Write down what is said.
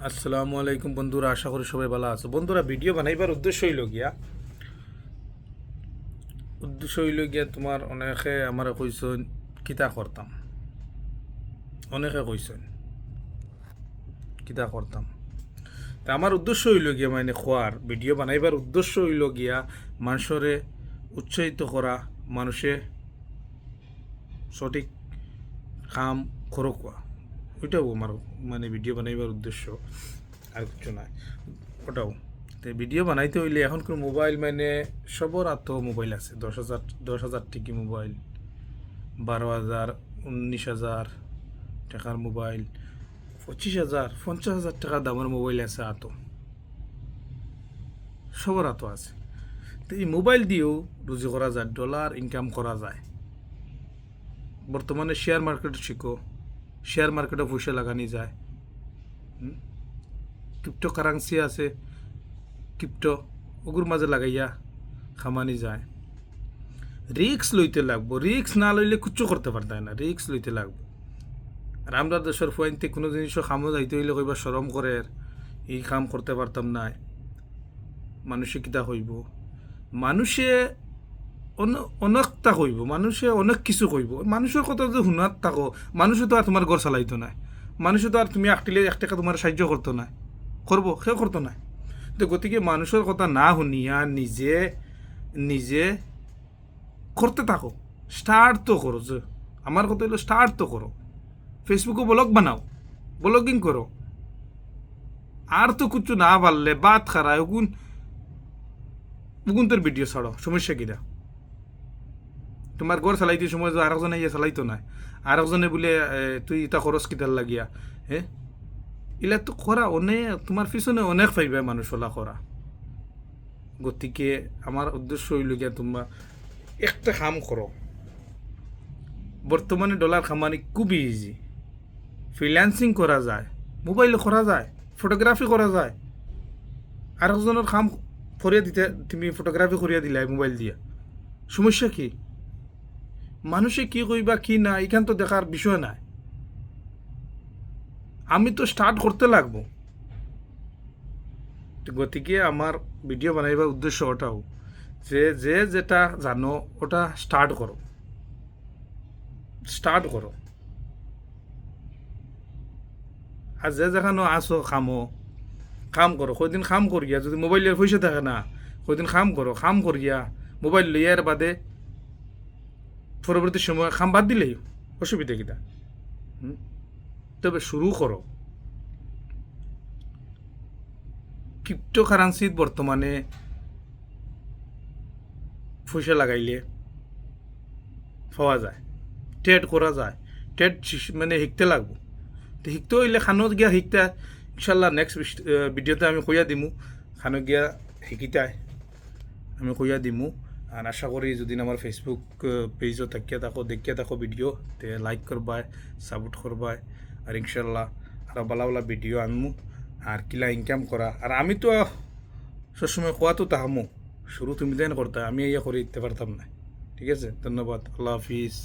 আসসালামু আলাইকুম বন্ধুরা, আশা করি সবাই ভালো আছো। বন্ধুরা, ভিডিও বানাইবার উদ্দেশ্য হইল গিয়া তোমার অনেকে আমার কইসন কিতা করতাম, অনেকে কইসন কিতা করতাম। তা আমার উদ্দেশ্য হইল গিয়া মানে খোয়ার ভিডিও বানাইবার উদ্দেশ্য হইল গিয়া মানুষরে উৎসাহিত করা, মানুষে সঠিক কাম করোয়া, ওইটাও আমার মানে ভিডিও বানাইবার উদ্দেশ্য, আর কিছু নাই। ওটাও তো ভিডিও বানাইতে হইলে এখনকার মোবাইল মানে সবর হাতে মোবাইল আছে। 10,000 টিকি মোবাইল, 12,000, 19,000 টাকার মোবাইল, 25,000, 50,000 টাকার দামের মোবাইল আছে হাতো, সবর হাতো আছে। তো এই মোবাইল দিয়েও রুজি করা যায়, ডলার ইনকাম করা যায়। বর্তমানে শেয়ার মার্কেট শিখো, শেয়ার মার্কেটে পয়সা লাগানি যায়। ক্রিপ্টো কারেন্সি আছে, ক্রিপ্টো ওগুর মাঝে লাগাইয়া খামানি যায়। রিক্স লইতে লাগবো, রিক্স না লইলে কিচ্ছু করতে পারতাই না, রিক্স লইতে লাগবো। আর আমরা দেশের ফুয়াইনতে কোনো জিনিসও খামো যাইতে হইলে কইবা সরম করে, এই কাম করতে পারতাম না। মানুষে কিতা কইব, মানুষে অনেকটা কইব, মানুষে অনেক কিছু কইব। মানুষের কথা যদি শুনার থাকো, মানুষে তো আর তোমার ঘর চালাইতো না, মানুষে তো আর তুমি একটিলে 1 টাকা তোমার সাহায্য করতো না, করবো সে করতো না। তো গতিকে মানুষের কথা না শুনিয়া নিজে নিজে করতে থাকো, স্টার্ট তো করো। যে আমার কথা হলো স্টার্ট তো করো, ফেসবুকে ব্লগ বানাও, ব্লগিং করো। আর তো কিছু না পারলে বাদ খারা ওগুন ওগুন তোর ভিডিও ছাড়ো, সমস্যা কিনা? তোমার ঘর চালাইতে সময় যে আরেকজনে ইয়ে চালাইতো না, আরেকজনে বলে তুই ইটা খরচ কিতার লাগিয়া, এলা তো করা অনেক, তোমার পিছনে অনেক পাইবে মানুষ ওলা করা। গতিকে আমার উদ্দেশ্য হইল গিয়া তোমরা একটা কাম করো। বর্তমানে ডলার কামানি খুবই ইজি, ফ্রিল্যান্সিং করা যায়, মোবাইলে করা যায়, ফটোগ্রাফি করা যায়। আরেকজনের কাম করিয়া দিতে, তুমি ফটোগ্রাফি করিয়া দিলাই মোবাইল দিয়া, সমস্যা কি? মানুষে কি কইবা কি না এখান তো দেখার বিষয় নাই, আমি তো স্টার্ট করতে লাগবো। গতিকে আমার ভিডিও বানাইবার উদ্দেশ্য ওটাও, যে যে যেটা জানো ওটা স্টার্ট করো, স্টার্ট করো। আর যে যেখানে আসো খামো, কাম করো, কয়দিন কাম করিয়া যদি মোবাইলের পয়সা থাকে না, কয়দিন কাম করো, কাম করিয়া মোবাইল লইয়ার বাদে পরবর্তী সময় কাম বাদ দিলেই অসুবিধা কিটা। তবে শুরু করো। ক্রিপ্টো কারেন্সিত বর্তমানে পয়সা লাগাইলে পাওয়া যায়, ট্রেড করা যায়। ট্রেড মানে শিখতে লাগবো। তো শিখতে হইলে খানত গিয়া শিখতে, ইনশাল্লাহ নেক্সট ভিডিওতে আমি কইয়া দিমু, খানত গিয়া শিকিতাই আমি কইয়া দিমু। আর আশা করি যদি আমার ফেসবুক পেজও দেখিয়া থাকো ভিডিও, তে লাইক করবাই, সাপোর্ট করবাই। আর ইনশাল্লাহ আরও ভালো ভালো ভিডিও আনমু, আর কিলা ইনকাম করা। আর আমি তো সবসময় কোয়া তো তাহামু, শুরু তুমি দেন করতে, আমি ইয়া করে দিতে পারতাম না। ঠিক আছে, ধন্যবাদ, আল্লাহ হাফিজ।